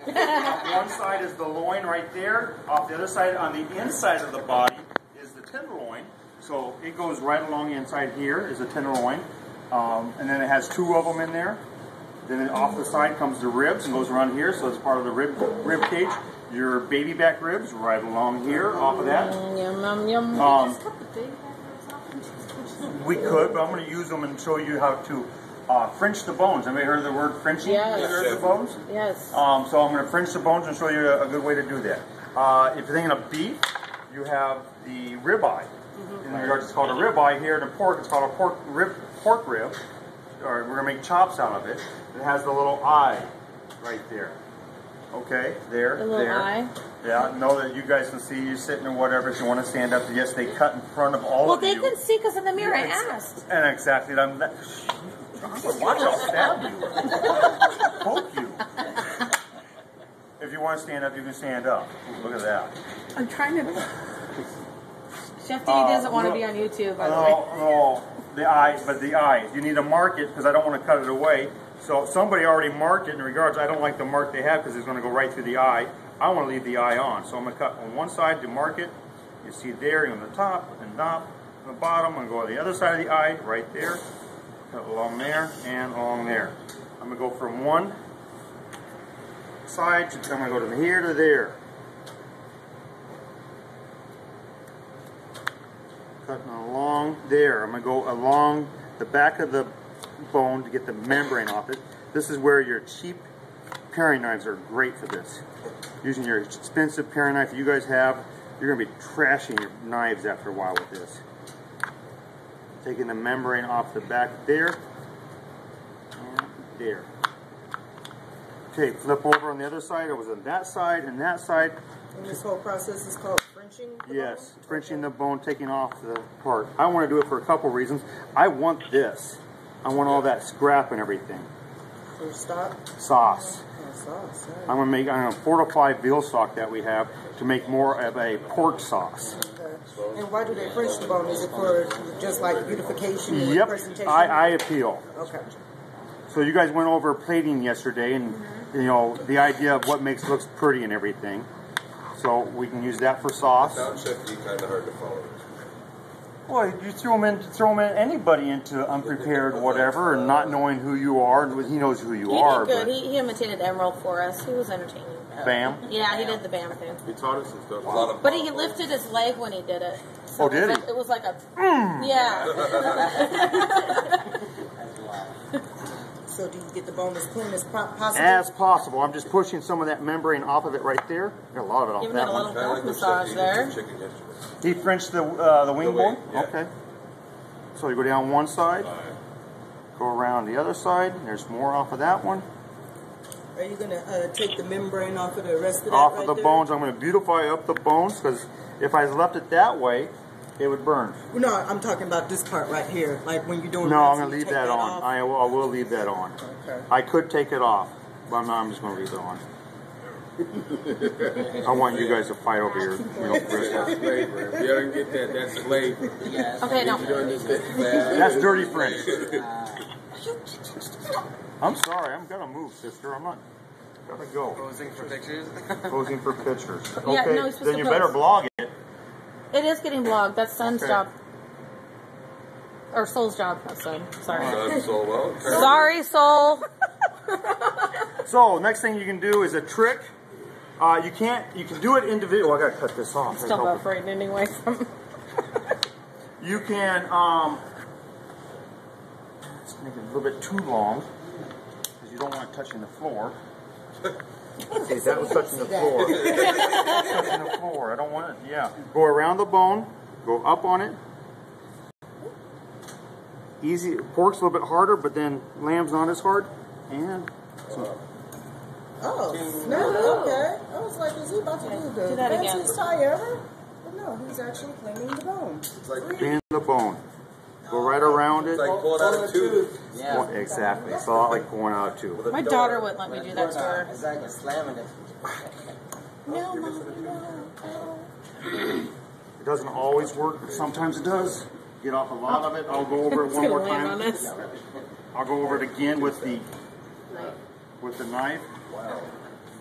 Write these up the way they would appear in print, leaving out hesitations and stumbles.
One side is the loin right there. Off the other side, on the inside of the body, is the tenderloin. So it goes right along the inside here is the tenderloin. And then it has two of them in there. Then off the side comes the ribs and goes around here. So it's part of the rib cage. Your baby back ribs right along here off of that. Yum, yum, yum. We could, but I'm going to use them and show you how to French the bones. Have you heard of the word Frenching? Yes. Have you heard of the bones? Yes. So I'm going to French the bones and show you a good way to do that. If you're thinking of beef, you have the ribeye. In regards, it's called a ribeye. Here in the pork, it's called a pork rib. Or we're going to make chops out of it. It has the little eye right there. Okay, there, the little there. eye. Yeah, know that you guys can see you sitting or whatever. If you want to stand up, yes, they cut in front of all of you. Well, they can see because in the mirror I asked. And exactly, I'm not. Watch, I'll stab you. Poke you. If you want to stand up, you can stand up. Look at that. I'm trying to. Chef D doesn't want to be on YouTube, by the way. No, the eyes, but the eyes. You need to mark it because I don't want to cut it away. So somebody already marked it in regards. I don't like the mark they have because it's going to go right through the eye. I want to leave the eye on. So I'm going to cut on one side to mark it. You see there on the top and top, on the bottom. I'm going to go to the other side of the eye, right there. Cut along there and along there. I'm going to go from one side to, I'm going to go from here to there. Cutting along there. I'm going to go along the back of the bone to get the membrane off it. This is where your cheap paring knives are great for this. Using your expensive paring knife you guys have, you're going to be trashing your knives after a while with this. Taking the membrane off the back there and there. Okay, flip over on the other side. It was on that side and that side. And this whole process is called Frenching the bone? Yes, Frenching the bone, taking off the part. I want to do it for a couple reasons. I want this. I want all that scrap and everything. For stock? Sauce. Oh, sauce. Right. I'm going to fortify veal stock that we have to make more of a pork sauce. Okay. And why do they French the bone? Is it for just like beautification and Yep, presentation? I appeal. Okay. So you guys went over plating yesterday, and you know the idea of what looks pretty and everything. So we can use that for sauce. Sound chef would be kind of hard to follow. Well, you throw them in anybody into unprepared whatever, and not knowing who you are. He knows who you are. He did good. But He imitated Emerald for us. He was entertaining. Bam? Yeah, he did the Bam thing. He taught us some stuff. A lot of But he lifted his leg when he did it. So Oh, did he? It was like a... Yeah. So do you get the bone as clean as possible? As possible. I'm just pushing some of that membrane off of it right there. Got a lot of it off Giving that it a one. little massage there. chicken yesterday. He Frenched the wing bone? Yeah. Okay. So you go down one side, go around the other side, and there's more off of that one. Are you going to take the membrane off of the rest of that Off right of the there? bones, I'm going to beautify up the bones, because if I left it that way, it would burn. No, I'm talking about this part right here. Like when you're doing No, I'm rice, going to you leave take that on. off. I will leave that on. Okay. I could take it off, but I'm just going to leave it on. I want you guys to fight over your, That's slavery. If you don't get that, that's slavery. Okay, no. You don't understand that. That's dirty French. I'm sorry, I'm going to move, sister. I'm not going to go. Posing for pictures? Posing for pictures. Okay, Yeah, no, he's supposed then to you pose. better blog it. It is getting blogged. That's Son's Okay. job. Or Soul's job. Not Son. Sorry. Done so well. Sorry, Soul. So, next thing you can do is a trick. You can do it individually. Oh, I gotta cut this off. Still buffering anyway. You can, let's make it a little bit too long, because you don't want it touching the floor. See, that was touching the floor. Touching the floor. I don't want it, yeah. Go around the bone, go up on it. Easy, pork's a little bit harder, but then lamb's not as hard. And Oh, snap. Okay. I was like, is he about to do the that again. fanciest tie ever? But no, he's actually cleaning the bone. It's like, bend the bone. Go right around it. it's like pulling out a tube. Well, exactly. It's a lot like pulling out a tube. My daughter wouldn't let me do that to her. It's like a slamming it. No, Mom, no. It doesn't always work, but sometimes it does. Get off a lot of it. I'll go over it It's one gonna more land on time. us. I'll go over it again with the knife.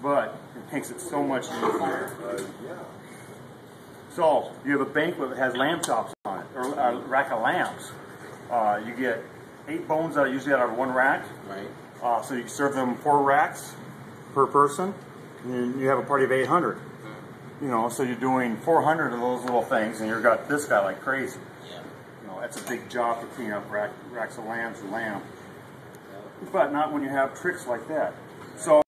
but it makes it so much easier. So you have a banquet that has lamb chops on it, or a rack of lambs. You get 8 bones usually out of one rack. Right. So you can serve them 4 racks per person, and you have a party of 800. You know, so you're doing 400 of those little things, and you've got this guy like crazy. Yeah. You know, that's a big job to clean up racks of lambs or lamb. But not when you have tricks like that. So